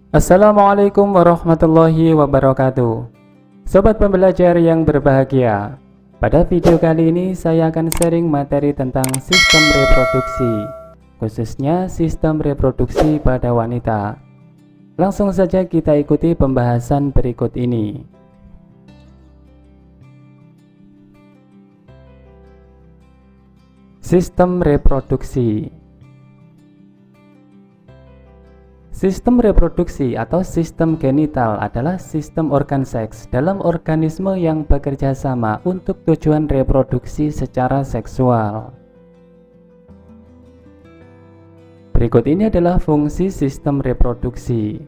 Assalamualaikum warahmatullahi wabarakatuh. Sobat pembelajar yang berbahagia, pada video kali ini saya akan sharing materi tentang sistem reproduksi, khususnya sistem reproduksi pada wanita. Langsung saja kita ikuti pembahasan berikut ini. Sistem reproduksi. Sistem reproduksi atau sistem genital adalah sistem organ seks dalam organisme yang bekerja sama untuk tujuan reproduksi secara seksual. Berikut ini adalah fungsi sistem reproduksi.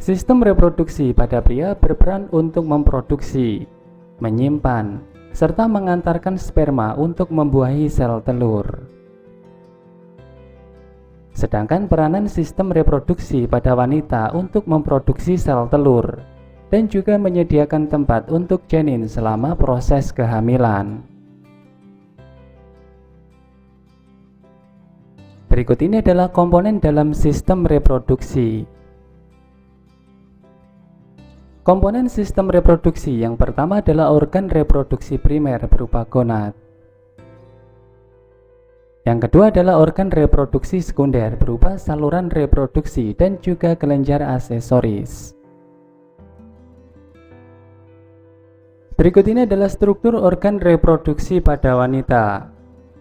Sistem reproduksi pada pria berperan untuk memproduksi, menyimpan, serta mengantarkan sperma untuk membuahi sel telur. Sedangkan peranan sistem reproduksi pada wanita untuk memproduksi sel telur dan juga menyediakan tempat untuk janin selama proses kehamilan. Berikut ini adalah komponen dalam sistem reproduksi. Komponen sistem reproduksi yang pertama adalah organ reproduksi primer berupa gonad. Yang kedua adalah organ reproduksi sekunder berupa saluran reproduksi dan juga kelenjar aksesoris. Berikut ini adalah struktur organ reproduksi pada wanita.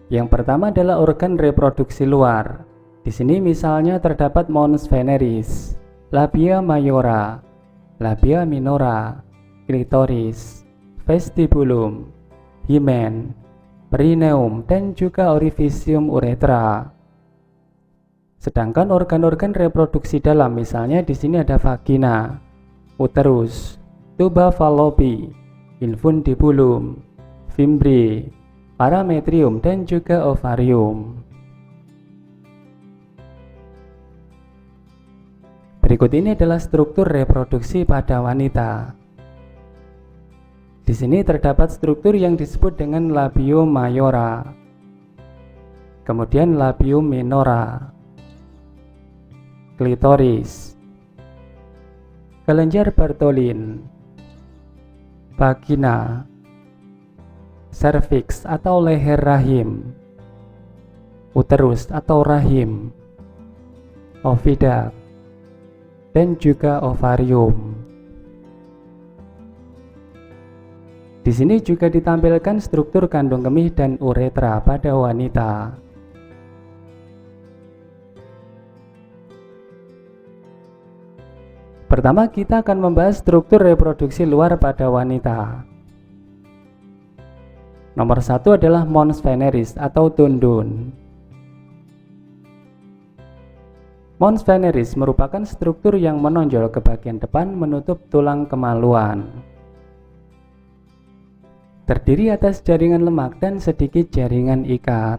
Yang pertama adalah organ reproduksi luar. Di sini misalnya terdapat mons veneris, labia mayora, labia minora, klitoris, vestibulum, himen, perineum, dan juga orifisium uretra. Sedangkan organ-organ reproduksi dalam misalnya di sini ada vagina, uterus, tuba fallopi, infundibulum, fimbriae, parametrium, dan juga ovarium. Berikut ini adalah struktur reproduksi pada wanita. Di sini terdapat struktur yang disebut dengan labium mayora, kemudian labium minora, klitoris, kelenjar Bartholin, vagina, serviks atau leher rahim, uterus atau rahim, oviduct, dan juga ovarium. Di sini juga ditampilkan struktur kandung kemih dan uretra pada wanita. Pertama, kita akan membahas struktur reproduksi luar pada wanita. Nomor satu adalah mons veneris atau tundun. Mons veneris merupakan struktur yang menonjol ke bagian depan menutup tulang kemaluan. Terdiri atas jaringan lemak dan sedikit jaringan ikat.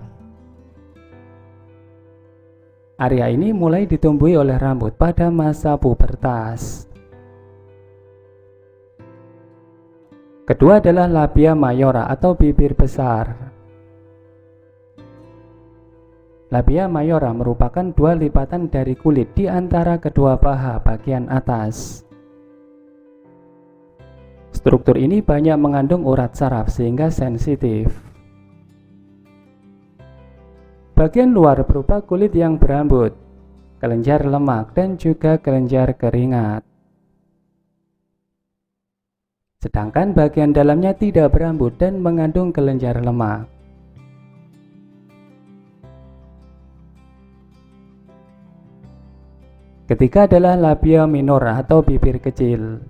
Area ini mulai ditumbuhi oleh rambut pada masa pubertas. Kedua adalah labia mayora atau bibir besar. Labia mayora merupakan dua lipatan dari kulit di antara kedua paha bagian atas. Struktur ini banyak mengandung urat saraf sehingga sensitif. Bagian luar berupa kulit yang berambut, kelenjar lemak, dan juga kelenjar keringat. Sedangkan bagian dalamnya tidak berambut dan mengandung kelenjar lemak. Ketiga adalah labia minora atau bibir kecil.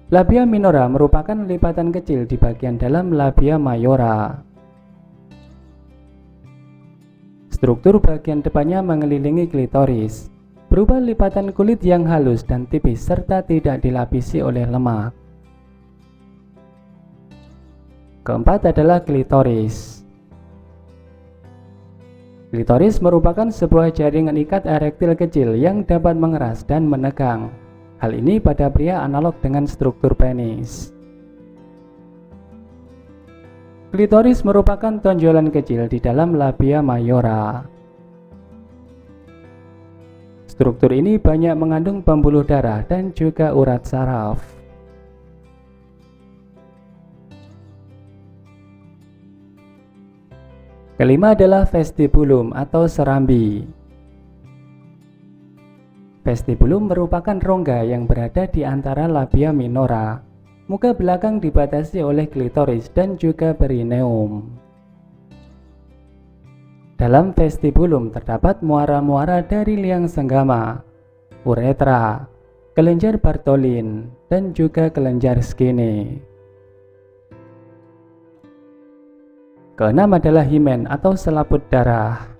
Labia minora merupakan lipatan kecil di bagian dalam labia mayora. Struktur bagian depannya mengelilingi klitoris, berupa lipatan kulit yang halus dan tipis serta tidak dilapisi oleh lemak. Keempat adalah klitoris. Klitoris merupakan sebuah jaringan ikat erektil kecil yang dapat mengeras dan menegang. Hal ini pada pria analog dengan struktur penis. Klitoris merupakan tonjolan kecil di dalam labia mayora. Struktur ini banyak mengandung pembuluh darah dan juga urat saraf. Kelima adalah vestibulum atau serambi. Vestibulum merupakan rongga yang berada di antara labia minora. Muka belakang dibatasi oleh klitoris dan juga perineum. Dalam vestibulum terdapat muara-muara dari liang senggama, uretra, kelenjar Bartholin, dan juga kelenjar Skinner. Keenam adalah himen atau selaput darah.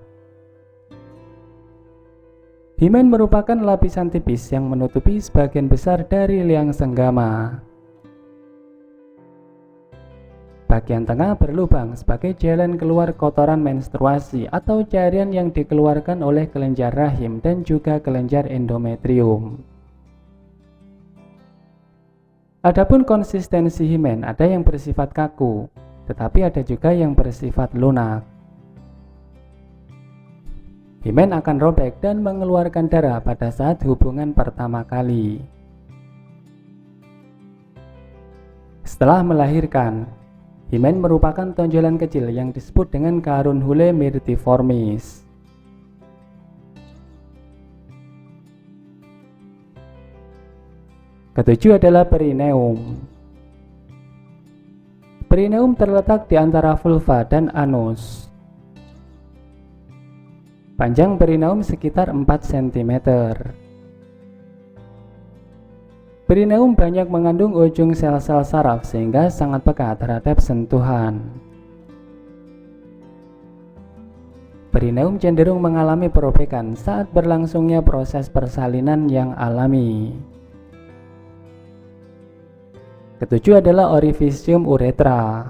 Himen merupakan lapisan tipis yang menutupi sebagian besar dari liang senggama. Bagian tengah berlubang sebagai jalan keluar kotoran menstruasi atau cairan yang dikeluarkan oleh kelenjar rahim dan juga kelenjar endometrium. Adapun konsistensi himen ada yang bersifat kaku, tetapi ada juga yang bersifat lunak. Himen akan robek dan mengeluarkan darah pada saat hubungan pertama kali. Setelah melahirkan, himen merupakan tonjolan kecil yang disebut dengan carunculum myrtiformis. Ketujuh adalah perineum. Perineum terletak di antara vulva dan anus. Panjang perineum sekitar 4 cm. Perineum banyak mengandung ujung sel-sel saraf sehingga sangat peka terhadap sentuhan. Perineum cenderung mengalami perobekan saat berlangsungnya proses persalinan yang alami. Ketujuh adalah orifisium uretra.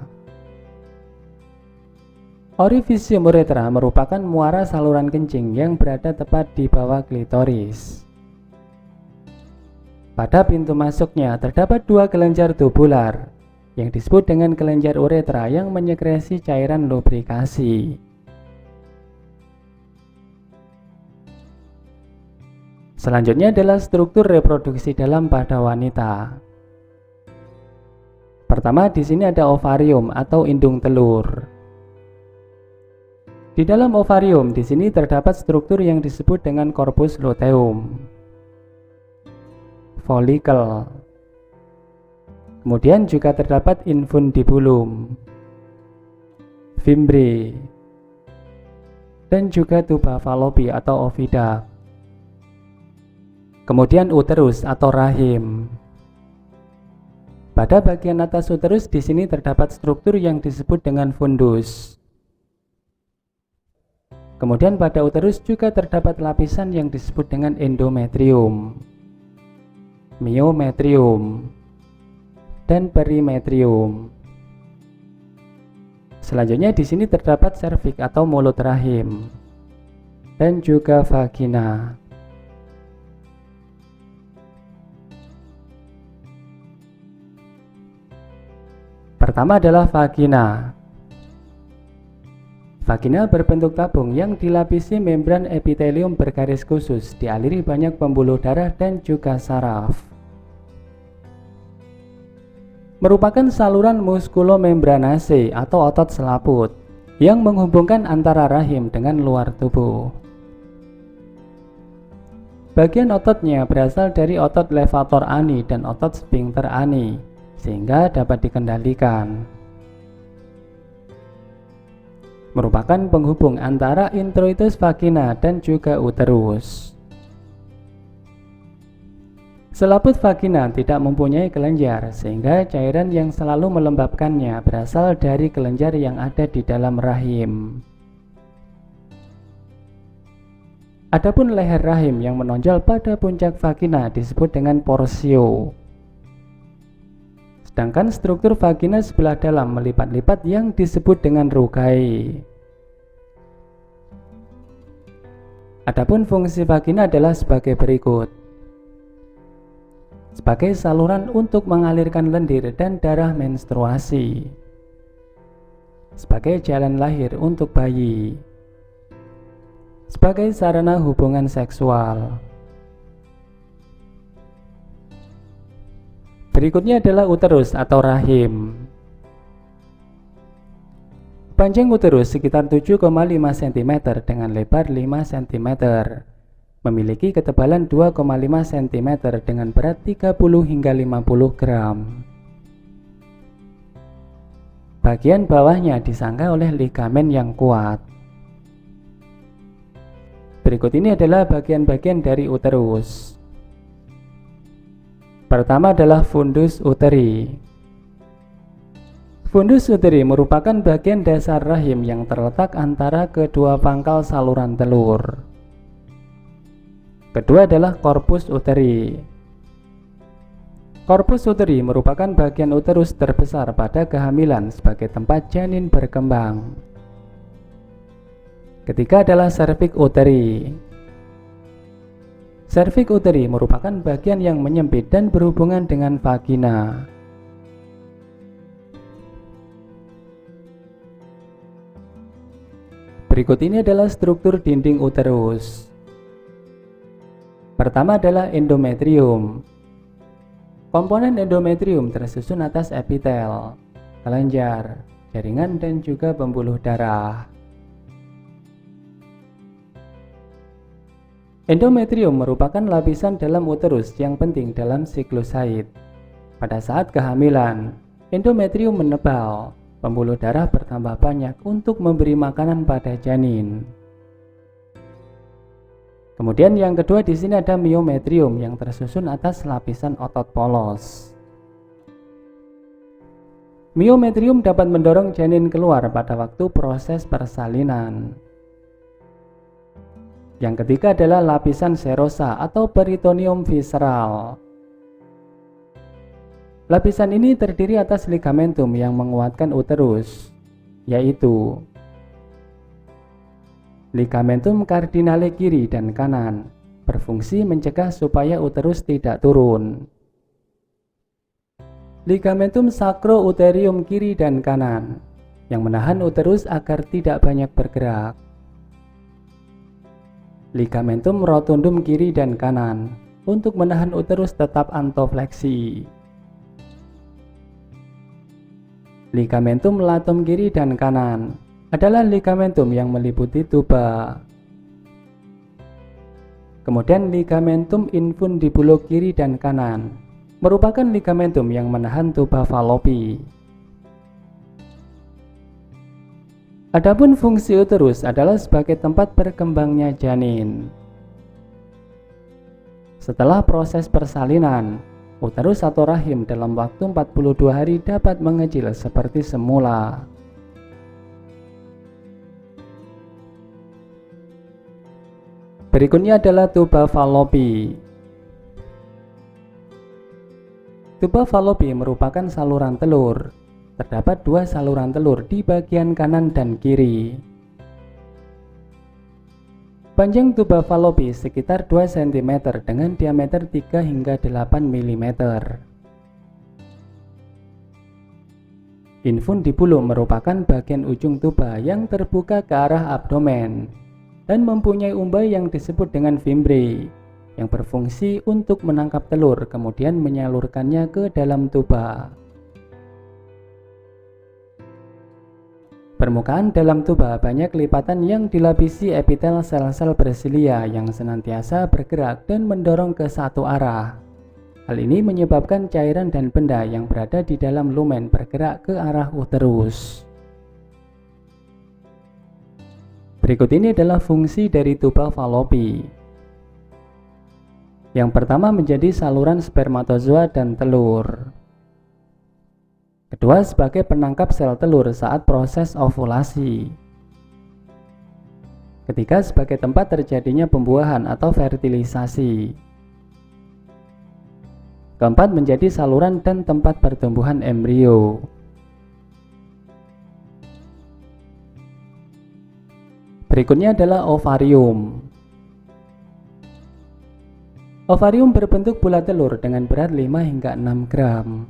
Orifisium uretra merupakan muara saluran kencing yang berada tepat di bawah klitoris. Pada pintu masuknya terdapat dua kelenjar tubular yang disebut dengan kelenjar uretra yang menyekresi cairan lubrikasi. Selanjutnya adalah struktur reproduksi dalam pada wanita. Pertama, di sini ada ovarium atau indung telur. Di dalam ovarium di sini terdapat struktur yang disebut dengan corpus luteum, folikel. Kemudian juga terdapat infundibulum, fimbre, dan juga tuba fallopi atau oviduct. Kemudian uterus atau rahim. Pada bagian atas uterus di sini terdapat struktur yang disebut dengan fundus. Kemudian pada uterus juga terdapat lapisan yang disebut dengan endometrium, myometrium, dan perimetrium. Selanjutnya di sini terdapat serviks atau mulut rahim dan juga vagina. Pertama adalah vagina. Vagina berbentuk tabung yang dilapisi membran epitelium bergaris khusus, dialiri banyak pembuluh darah dan juga saraf. Merupakan saluran muskulomembranase atau otot selaput yang menghubungkan antara rahim dengan luar tubuh. Bagian ototnya berasal dari otot levator ani dan otot sphincter ani, sehingga dapat dikendalikan. Merupakan penghubung antara introitus vagina dan juga uterus. Selaput vagina tidak mempunyai kelenjar, sehingga cairan yang selalu melembabkannya berasal dari kelenjar yang ada di dalam rahim. Adapun leher rahim yang menonjol pada puncak vagina disebut dengan porsio. Sedangkan struktur vagina sebelah dalam melipat-lipat yang disebut dengan rugae. Adapun fungsi vagina adalah sebagai berikut. Sebagai saluran untuk mengalirkan lendir dan darah menstruasi. Sebagai jalan lahir untuk bayi. Sebagai sarana hubungan seksual. Berikutnya adalah uterus atau rahim. Panjang uterus sekitar 7,5 cm dengan lebar 5 cm. Memiliki ketebalan 2,5 cm dengan berat 30 hingga 50 gram. Bagian bawahnya disangga oleh ligamen yang kuat. Berikut ini adalah bagian-bagian dari uterus. Pertama adalah fundus uteri. Fundus uteri merupakan bagian dasar rahim yang terletak antara kedua pangkal saluran telur. Kedua adalah korpus uteri. Korpus uteri merupakan bagian uterus terbesar pada kehamilan sebagai tempat janin berkembang. Ketiga adalah serviks uteri. Serviks uteri merupakan bagian yang menyempit dan berhubungan dengan vagina. Berikut ini adalah struktur dinding uterus. Pertama adalah endometrium. Komponen endometrium tersusun atas epitel, kelenjar, jaringan, dan juga pembuluh darah. Endometrium merupakan lapisan dalam uterus yang penting dalam siklus haid. Pada saat kehamilan, endometrium menebal, pembuluh darah bertambah banyak untuk memberi makanan pada janin. Kemudian yang kedua di sini ada myometrium yang tersusun atas lapisan otot polos. Myometrium dapat mendorong janin keluar pada waktu proses persalinan. Yang ketiga adalah lapisan serosa atau peritoneum visceral. Lapisan ini terdiri atas ligamentum yang menguatkan uterus, yaitu ligamentum cardinale kiri dan kanan, berfungsi mencegah supaya uterus tidak turun. Ligamentum sacro-uterium kiri dan kanan, yang menahan uterus agar tidak banyak bergerak. Ligamentum rotundum kiri dan kanan untuk menahan uterus tetap antofleksi. Ligamentum latum kiri dan kanan adalah ligamentum yang meliputi tuba. Kemudian ligamentum infundibulo kiri dan kanan merupakan ligamentum yang menahan tuba Fallopi. Adapun fungsi uterus adalah sebagai tempat berkembangnya janin. Setelah proses persalinan, uterus atau rahim dalam waktu 42 hari dapat mengecil seperti semula. Berikutnya adalah tuba Fallopi. Tuba Fallopi merupakan saluran telur. Terdapat dua saluran telur di bagian kanan dan kiri. Panjang tuba Fallopi sekitar 2 cm dengan diameter 3 hingga 8 mm. Infundibulum merupakan bagian ujung tuba yang terbuka ke arah abdomen dan mempunyai umbai yang disebut dengan fimbre yang berfungsi untuk menangkap telur kemudian menyalurkannya ke dalam tuba. Permukaan dalam tuba banyak lipatan yang dilapisi epitel sel-sel bersilia yang senantiasa bergerak dan mendorong ke satu arah. Hal ini menyebabkan cairan dan benda yang berada di dalam lumen bergerak ke arah uterus. Berikut ini adalah fungsi dari tuba Fallopi. Yang pertama menjadi saluran spermatozoa dan telur. Kedua sebagai penangkap sel telur saat proses ovulasi. Ketiga sebagai tempat terjadinya pembuahan atau fertilisasi. Keempat menjadi saluran dan tempat pertumbuhan embrio. Berikutnya adalah ovarium. Ovarium berbentuk bulat telur dengan berat 5 hingga 6 gram.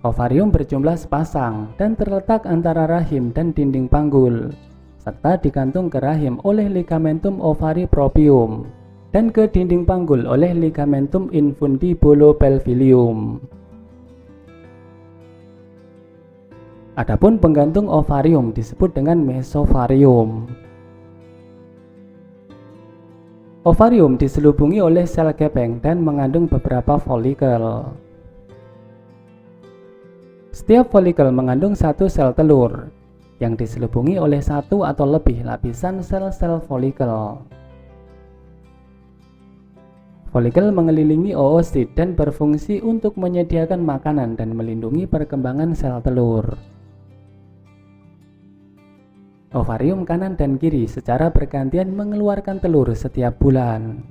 Ovarium berjumlah sepasang dan terletak antara rahim dan dinding panggul, serta digantung ke rahim oleh ligamentum ovaripropium dan ke dinding panggul oleh ligamentum infundibulopelvium. Adapun penggantung ovarium disebut dengan mesovarium. Ovarium diselubungi oleh sel gepeng dan mengandung beberapa folikel. Setiap folikel mengandung satu sel telur yang diselubungi oleh satu atau lebih lapisan sel-sel folikel. Folikel mengelilingi oosit dan berfungsi untuk menyediakan makanan dan melindungi perkembangan sel telur. Ovarium kanan dan kiri secara bergantian mengeluarkan telur setiap bulan.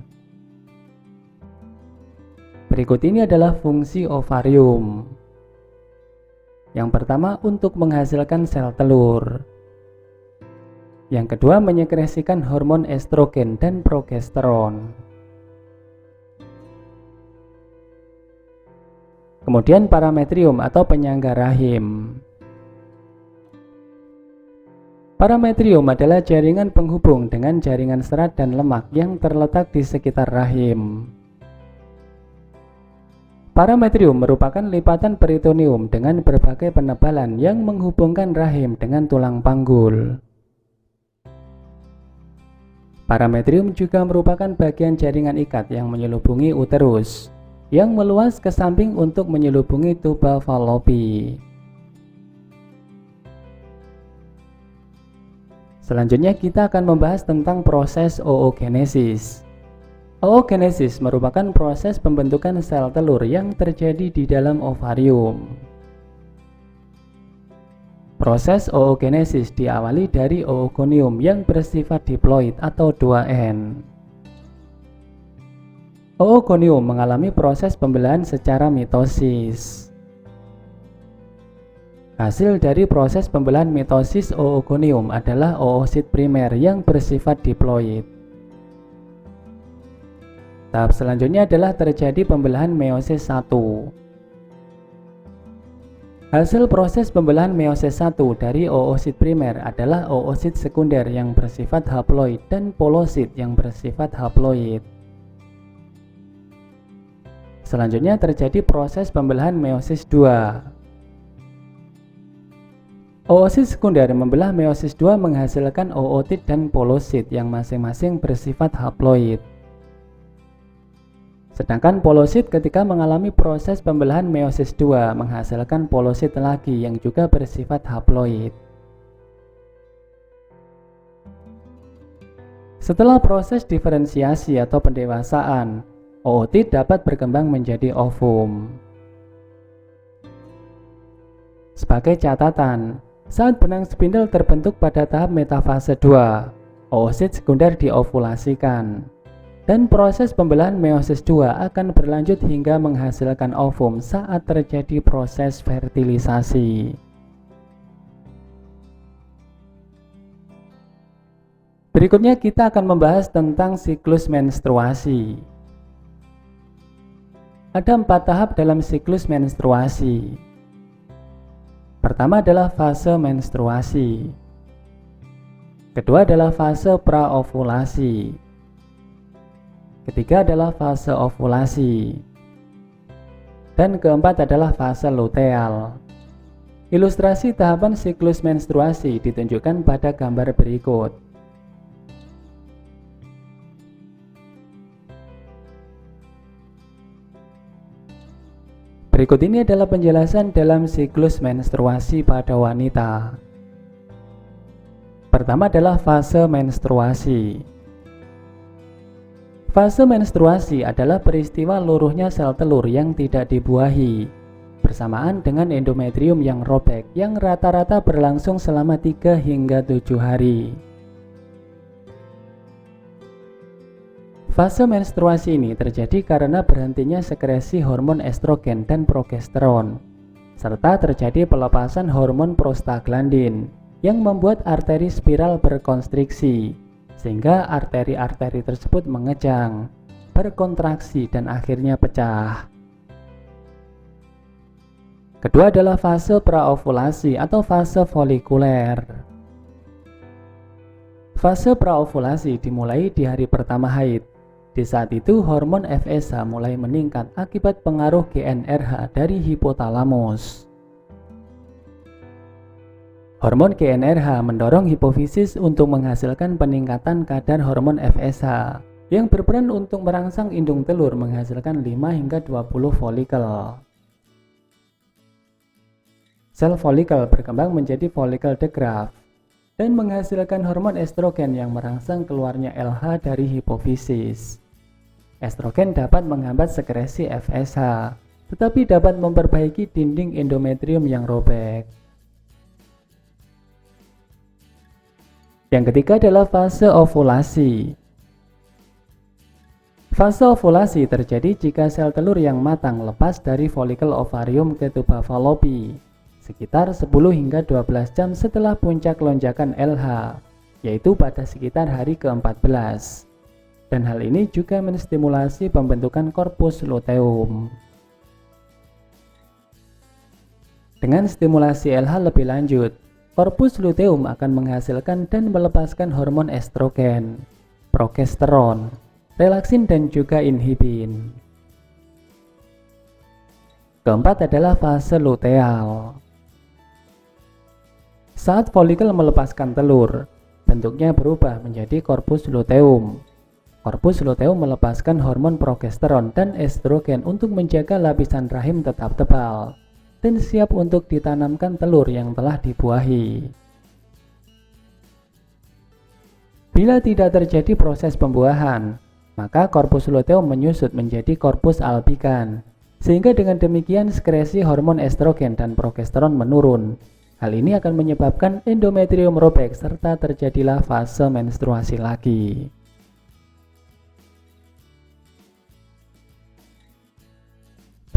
Berikut ini adalah fungsi ovarium. Yang pertama, untuk menghasilkan sel telur. Yang kedua, menyekresikan hormon estrogen dan progesteron. Kemudian parametrium atau penyangga rahim. Parametrium adalah jaringan penghubung dengan jaringan serat dan lemak yang terletak di sekitar rahim. Parametrium merupakan lipatan peritoneum dengan berbagai penebalan yang menghubungkan rahim dengan tulang panggul. Parametrium juga merupakan bagian jaringan ikat yang menyelubungi uterus, yang meluas ke samping untuk menyelubungi tuba Fallopi. Selanjutnya kita akan membahas tentang proses oogenesis. Oogenesis merupakan proses pembentukan sel telur yang terjadi di dalam ovarium. Proses oogenesis diawali dari oogonium yang bersifat diploid atau 2N. Oogonium mengalami proses pembelahan secara mitosis. Hasil dari proses pembelahan mitosis oogonium adalah oosit primer yang bersifat diploid. Tahap selanjutnya adalah terjadi pembelahan meiosis 1. Hasil proses pembelahan meiosis 1 dari oosit primer adalah oosit sekunder yang bersifat haploid dan polosit yang bersifat haploid. Selanjutnya terjadi proses pembelahan meiosis 2. Oosit sekunder membelah meiosis 2 menghasilkan ootit dan polosit yang masing-masing bersifat haploid. Sedangkan polosit ketika mengalami proses pembelahan meiosis 2 menghasilkan polosit lagi yang juga bersifat haploid. Setelah proses diferensiasi atau pendewasaan, ootit dapat berkembang menjadi ovum. Sebagai catatan, saat benang spindle terbentuk pada tahap metafase 2, oosit sekunder diovulasikan, dan proses pembelahan meiosis 2 akan berlanjut hingga menghasilkan ovum saat terjadi proses fertilisasi. Berikutnya kita akan membahas tentang siklus menstruasi. Ada 4 tahap dalam siklus menstruasi. Pertama adalah fase menstruasi. Kedua adalah fase praovulasi. Ketiga adalah fase ovulasi. Dan keempat adalah fase luteal. Ilustrasi tahapan siklus menstruasi ditunjukkan pada gambar berikut. Berikut ini adalah penjelasan dalam siklus menstruasi pada wanita. Pertama adalah fase menstruasi. Fase menstruasi adalah peristiwa luruhnya sel telur yang tidak dibuahi, bersamaan dengan endometrium yang robek yang rata-rata berlangsung selama 3 hingga 7 hari. Fase menstruasi ini terjadi karena berhentinya sekresi hormon estrogen dan progesteron, serta terjadi pelepasan hormon prostaglandin yang membuat arteri spiral berkonstriksi, sehingga arteri-arteri tersebut mengejang, berkontraksi, dan akhirnya pecah. Kedua adalah fase praovulasi atau fase folikuler. Fase praovulasi dimulai di hari pertama haid, Di saat itu hormon FSH mulai meningkat akibat pengaruh GnRH dari hipotalamus. Hormon GnRH mendorong hipofisis untuk menghasilkan peningkatan kadar hormon FSH yang berperan untuk merangsang indung telur menghasilkan 5 hingga 20 folikel. Sel folikel berkembang menjadi folikel de Graaff dan menghasilkan hormon estrogen yang merangsang keluarnya LH dari hipofisis. Estrogen dapat menghambat sekresi FSH, tetapi dapat memperbaiki dinding endometrium yang robek. Yang ketiga adalah fase ovulasi. Fase ovulasi terjadi jika sel telur yang matang lepas dari folikel ovarium ke tuba Fallopi, sekitar 10 hingga 12 jam setelah puncak lonjakan LH, yaitu pada sekitar hari ke-14. Dan hal ini juga menstimulasi pembentukan korpus luteum. Dengan stimulasi LH lebih lanjut, korpus luteum akan menghasilkan dan melepaskan hormon estrogen, progesteron, relaksin dan juga inhibin. Keempat adalah fase luteal. Saat folikel melepaskan telur, bentuknya berubah menjadi korpus luteum. Korpus luteum melepaskan hormon progesteron dan estrogen untuk menjaga lapisan rahim tetap tebal dan siap untuk ditanamkan telur yang telah dibuahi. Bila tidak terjadi proses pembuahan, maka korpus luteum menyusut menjadi korpus albikan, sehingga dengan demikian sekresi hormon estrogen dan progesteron menurun. Hal ini akan menyebabkan endometrium robek serta terjadilah fase menstruasi lagi.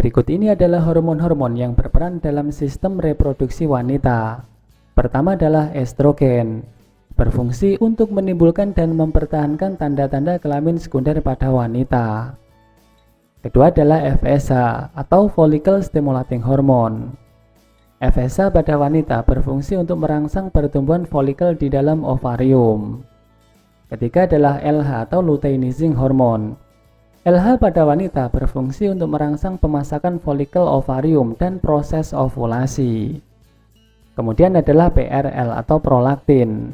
Berikut ini adalah hormon-hormon yang berperan dalam sistem reproduksi wanita. Pertama adalah estrogen, berfungsi untuk menimbulkan dan mempertahankan tanda-tanda kelamin sekunder pada wanita. Kedua adalah FSH atau follicle stimulating hormone. FSH pada wanita berfungsi untuk merangsang pertumbuhan folikel di dalam ovarium. Ketiga adalah LH atau luteinizing hormone. LH pada wanita berfungsi untuk merangsang pemasakan folikel ovarium dan proses ovulasi. Kemudian adalah PRL atau prolaktin.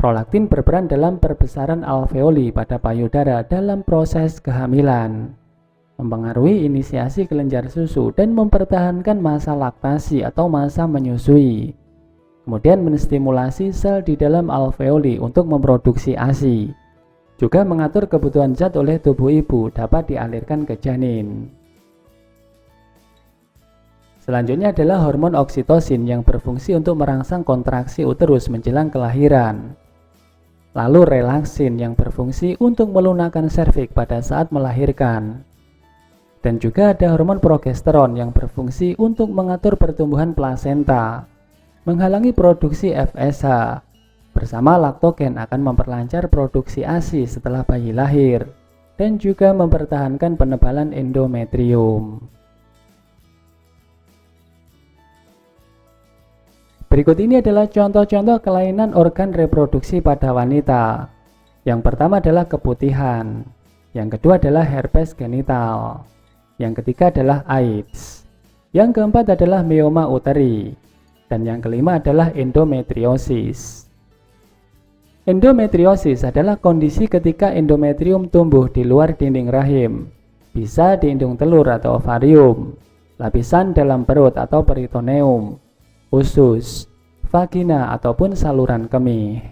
Prolaktin berperan dalam perbesaran alveoli pada payudara dalam proses kehamilan, mempengaruhi inisiasi kelenjar susu dan mempertahankan masa laktasi atau masa menyusui. Kemudian menstimulasi sel di dalam alveoli untuk memproduksi ASI. Juga mengatur kebutuhan zat oleh tubuh ibu dapat dialirkan ke janin. Selanjutnya adalah hormon oksitosin yang berfungsi untuk merangsang kontraksi uterus menjelang kelahiran. Lalu relaksin yang berfungsi untuk melunakkan serviks pada saat melahirkan. Dan juga ada hormon progesteron yang berfungsi untuk mengatur pertumbuhan plasenta, menghalangi produksi FSH. Bersama laktogen akan memperlancar produksi ASI setelah bayi lahir dan juga mempertahankan penebalan endometrium. Berikut ini adalah contoh-contoh kelainan organ reproduksi pada wanita. Yang pertama adalah keputihan, yang kedua adalah herpes genital, yang ketiga adalah AIDS, yang keempat adalah meoma uteri, dan yang kelima adalah endometriosis. Endometriosis adalah kondisi ketika endometrium tumbuh di luar dinding rahim, bisa di indung telur atau ovarium, lapisan dalam perut atau peritoneum, usus, vagina ataupun saluran kemih.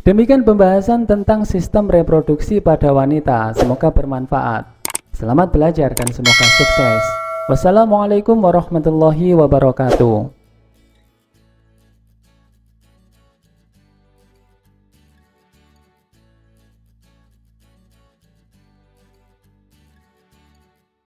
Demikian pembahasan tentang sistem reproduksi pada wanita, semoga bermanfaat. Selamat belajar dan semoga sukses. Wassalamualaikum warahmatullahi wabarakatuh.